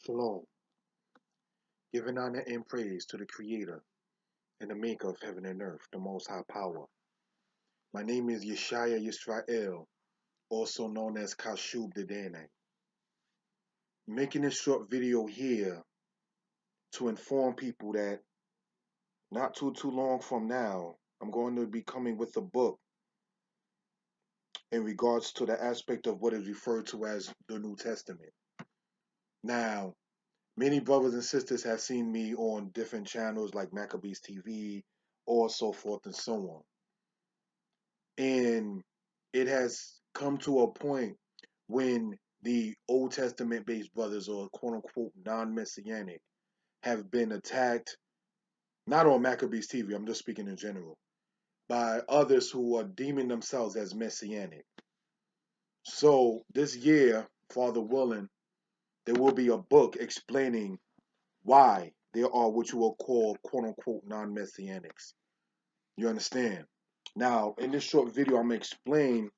Shalom, giving honor and praise to the Creator and the Maker of heaven and earth, the Most High Power. My name is Yeshaya Yisrael, also known as Kashub the Danite. Making this short video here to inform people that not too long from now, I'm going to be coming with a book in regards to the aspect of what is referred to as the New Testament. Now, many brothers and sisters have seen me on different channels like Maccabees TV or so forth and so on. And it has come to a point when the Old Testament based brothers, or quote unquote non-messianic, have been attacked, not on Maccabees TV, I'm just speaking in general, by others who are deeming themselves as messianic. So this year, Father willing, there will be a book explaining why there are what you will call quote unquote non-messianics. You understand? Now, in this short video, I'm going to explain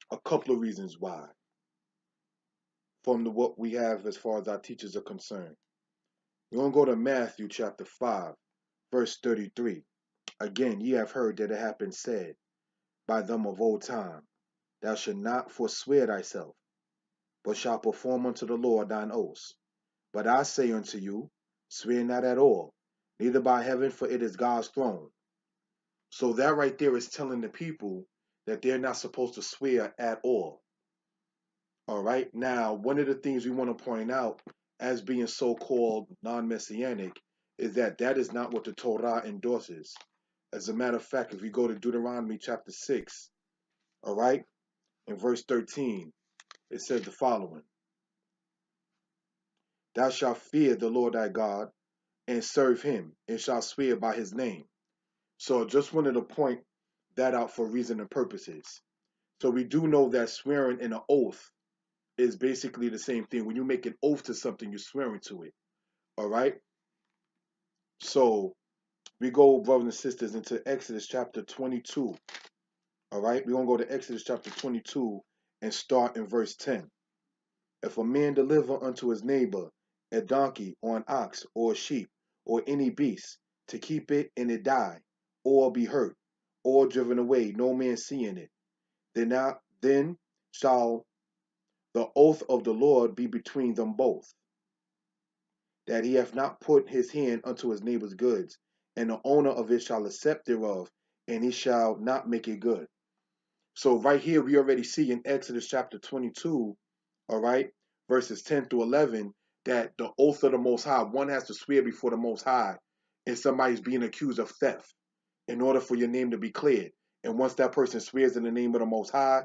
a couple of reasons why from what we have as far as our teachers are concerned. We're going to go to Matthew chapter 5, verse 33. Again, ye have heard that it hath been said by them of old time, thou shalt not forswear thyself, but shalt perform unto the Lord thine oaths. But I say unto you, swear not at all, neither by heaven, for it is God's throne. So that right there is telling the people that they're not supposed to swear at all. All right. Now, one of the things we want to point out as being so-called non-messianic is that that is not what the Torah endorses. As a matter of fact, if we go to Deuteronomy chapter 6, all right, in verse 13, it says the following: Thou shalt fear the Lord thy God and serve him, and shalt swear by his name. So I just wanted to point that out for reason and purposes. So we do know that swearing in an oath is basically the same thing. When you make an oath to something, you're swearing to it. All right. So we go, brothers and sisters, into Exodus chapter 22. All right. We're going to go to Exodus chapter 22 and start in verse 10. If a man deliver unto his neighbor a donkey or an ox or a sheep or any beast to keep it, and it die, or be hurt, or driven away, no man seeing it, then shall the oath of the Lord be between them both, that he hath not put his hand unto his neighbor's goods, and the owner of it shall accept thereof, and he shall not make it good. So right here we already see in Exodus chapter 22, all right, verses 10 through 11, that the oath of the Most High, one has to swear before the Most High if somebody's being accused of theft in order for your name to be cleared. And once that person swears in the name of the Most High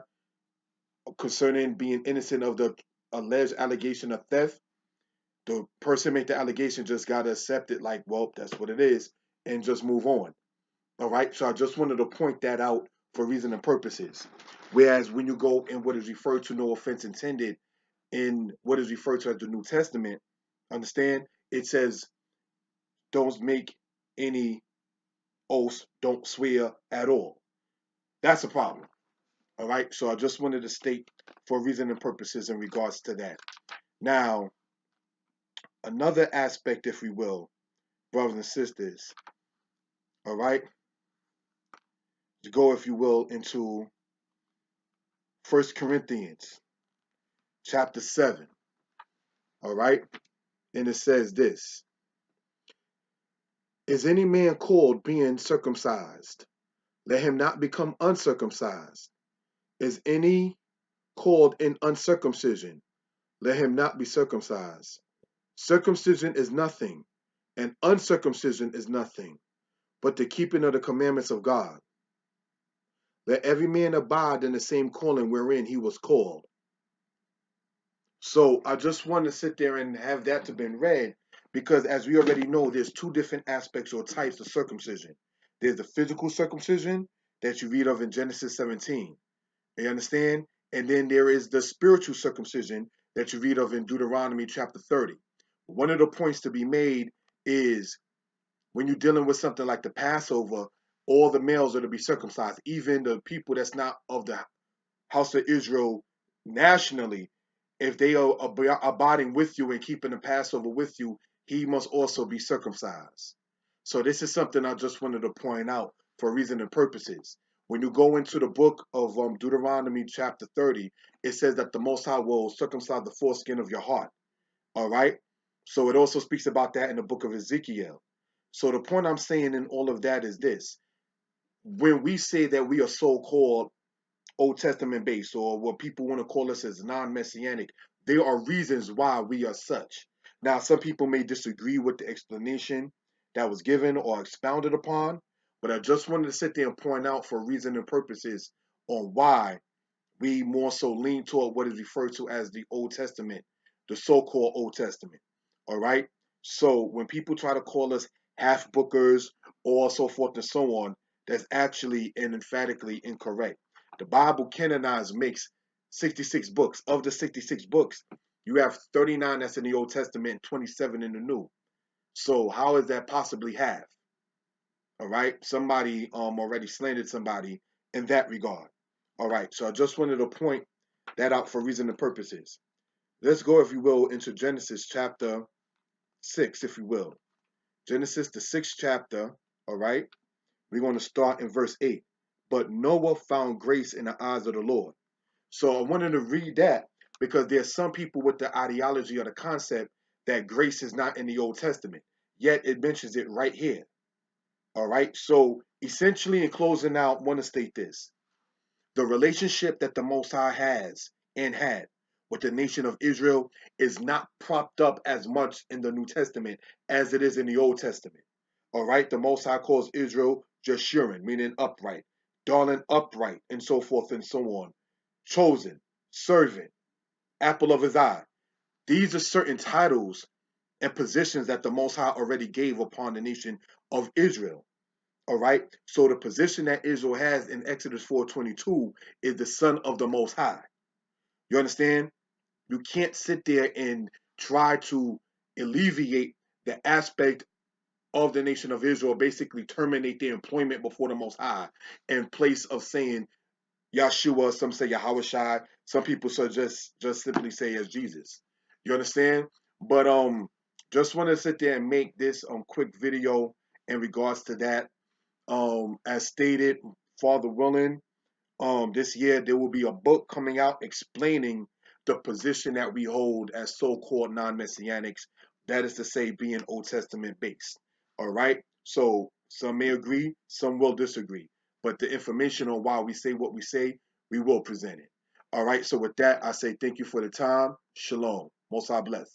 concerning being innocent of the alleged allegation of theft, the person make the allegation just got to accept it like, well, that's what it is, and just move on. All right. So I just wanted to point that out for reason and purposes. Whereas when you go in what is referred to, no offense intended, in what is referred to as the New Testament, understand, it says, don't make any oaths, don't swear at all. That's a problem. All right. So I just wanted to state for reason and purposes in regards to that. Now, another aspect, if we will, brothers and sisters, all right, to go, if you will, into 1 Corinthians chapter 7, all right, and it says this: Is any man called being circumcised? Let him not become uncircumcised. Is any called in uncircumcision? Let him not be circumcised. Circumcision is nothing, and uncircumcision is nothing, but the keeping of the commandments of God. Let every man abide in the same calling wherein he was called. So I just want to sit there and have that to been read, because as we already know, there's two different aspects or types of circumcision. There's the physical circumcision that you read of in Genesis 17. You understand? And then there is the spiritual circumcision that you read of in Deuteronomy chapter 30. One of the points to be made is when you're dealing with something like the Passover, all the males are to be circumcised, even the people that's not of the house of Israel nationally. if they are abiding with you and keeping the Passover with you, he must also be circumcised. So this is something I just wanted to point out for reason and purposes. When you go into the book of Deuteronomy chapter 30, it says that the Most High will circumcise the foreskin of your heart. All right? So it also speaks about that in the book of Ezekiel. So the point I'm saying in all of that is this. When we say that we are so-called Old Testament based, or what people want to call us as non-messianic, there are reasons why we are such. Now, some people may disagree with the explanation that was given or expounded upon, but I just wanted to sit there and point out for reason and purposes on why we more so lean toward what is referred to as the Old Testament, the so-called Old Testament. All right. So when people try to call us half bookers or so forth and so on, that's actually and emphatically incorrect. The Bible canonized makes 66 books. Of the 66 books, you have 39 that's in the Old Testament, 27 in the New. So how is that possibly half? All right. Somebody already slandered somebody in that regard. All right. So I just wanted to point that out for reason and purposes. Let's go, if you will, into Genesis chapter 6, if you will. Genesis, the 6th chapter. All right. We're going to start in verse 8. But Noah found grace in the eyes of the Lord. So I wanted to read that because there's some people with the ideology or the concept that grace is not in the Old Testament. Yet it mentions it right here. All right. So essentially, in closing out, I want to state this. The relationship that the Most High has and had with the nation of Israel is not propped up as much in the New Testament as it is in the Old Testament. All right. The Most High calls Israel Jeshurun, meaning upright, darling upright, and so forth and so on. Chosen, servant, apple of his eye. These are certain titles and positions that the Most High already gave upon the nation of Israel. All right. So the position that Israel has in Exodus 4:22 is the son of the Most High. You understand? You can't sit there and try to alleviate the aspect of the nation of Israel, basically terminate their employment before the Most High in place of saying Yahshua, some say Yahushai, some people so just simply say as Jesus. You understand? But just want to sit there and make this quick video in regards to that. As stated, Father willing, this year there will be a book coming out explaining the position that we hold as so-called non-messianics. That is to say, being Old Testament based. All right. So some may agree, some will disagree. But the information on why we say what we say, we will present it. All right. So with that, I say thank you for the time. Shalom. Most High bless.